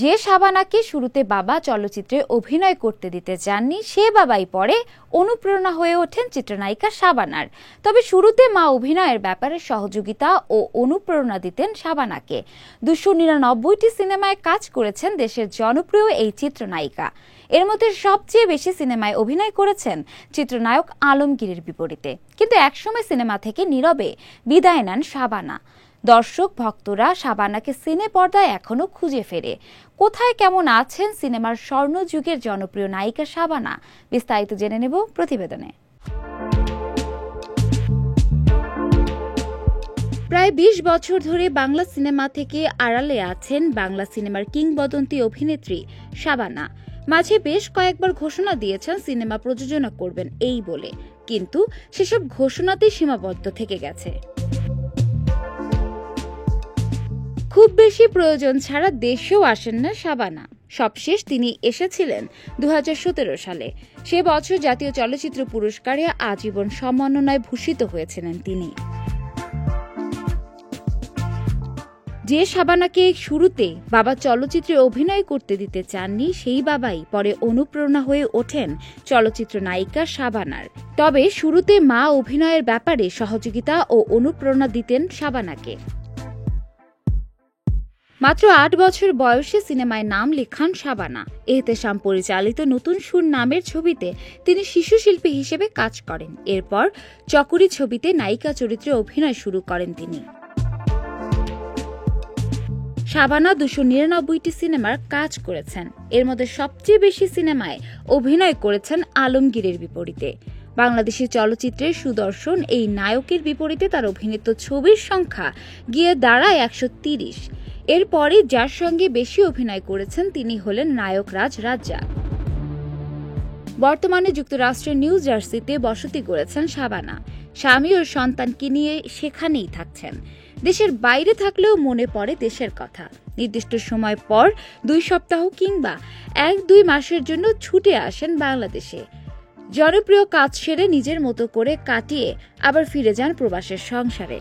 যে শাবানাকে শুরুতে বাবা চলচ্চিত্রে অভিনয় করতে দিতে চাননি, সে বাবাই পরে অনুপ্রেরণা হয়ে ওঠেন চিত্রনায়িকা শাবানার। তবে শুরুতে মা অভিনয়ের ব্যাপারে সহযোগিতা ও অনুপ্রেরণা দিতেন শাবানাকে। 299টি সিনেমায় কাজ করেছেন দেশের জনপ্রিয় এই চিত্রনায়িকা। এর মধ্যে সবচেয়ে বেশি সিনেমায় অভিনয় করেছেন চিত্রনায়ক আলমগীরের বিপরীতে। কিন্তু একসময় সিনেমা থেকে নীরবে বিদায় নেন শাবানা। দর্শক ভক্তরা শাবানাকে সিনে পর্দায় এখনো খুঁজে ফেরে। কোথায় কেমন আছেন সিনেমার স্বর্ণযুগের জনপ্রিয় নায়িকা শাবানা? বিস্তারিত জেনে নেব প্রতিবেদনে। প্রায় 20 বছর ধরে বাংলা সিনেমা থেকে আড়ালে আছেন বাংলা সিনেমার কিংবদন্তি অভিনেত্রী শাবানা। মাঝে বেশ কয়েকবার ঘোষণা দিয়েছেন সিনেমা প্রযোজনা করবেন এই বলে, কিন্তু সেসব ঘোষণাতেই সীমাবদ্ধ থেকে গেছে। খুব বেশি প্রয়োজন ছাড়া দেশেও আসেন না শাবানা। সবশেষ তিনি এসেছিলেন 2017 সালে। সে বছর জাতীয় চলচ্চিত্র পুরস্কারে আজীবন সম্মাননায় ভূষিত হয়েছিলেন তিনি। যে শাবানাকে শুরুতে বাবা চলচ্চিত্রে অভিনয় করতে দিতে চাননি, সেই বাবাই পরে অনুপ্রেরণা হয়ে ওঠেন চলচ্চিত্র নায়িকা শাবানার। তবে শুরুতে মা অভিনয়ের ব্যাপারে সহযোগিতা ও অনুপ্রেরণা দিতেন শাবানাকে। মাত্র 8 বছর বয়সে সিনেমায় নাম লেখান শাবানা। এহতেশাম পরিচালিত নতুন সুর নামের ছবিতে তিনি শিশু শিল্পী হিসেবে কাজ করেন। এরপর চকরি ছবিতে নায়িকা চরিত্রে অভিনয় শুরু করেন তিনি। শাবানা 299টি সিনেমার কাজ করেছেন। এর মধ্যে সবচেয়ে বেশি সিনেমায় অভিনয় করেছেন আলমগীরের বিপরীতে। বাংলাদেশি চলচ্চিত্রের সুদর্শন এই নায়কের বিপরীতে তার অভিনীত ছবির সংখ্যা গিয়ে দাঁড়ায় 130। এরপরে যার সঙ্গে বেশি অভিনয় করেছেন তিনি হলেন নায়ক রাজ রাজ্জাক। বর্তমানে যুক্তরাষ্ট্রের নিউ জার্সিতে বসতি করেছেন শাবানা। স্বামী ও সন্তানকে নিয়ে সেখানেই থাকছেন। দেশের বাইরে থাকলেও মনে পড়ে দেশের কথা। নির্দিষ্ট সময় পর 2 সপ্তাহ কিংবা 1-2 মাসের জন্য ছুটে আসেন বাংলাদেশে। জনপ্রিয় কাজ সেরে নিজের মতো করে কাটিয়ে আবার ফিরে যান প্রবাসের সংসারে।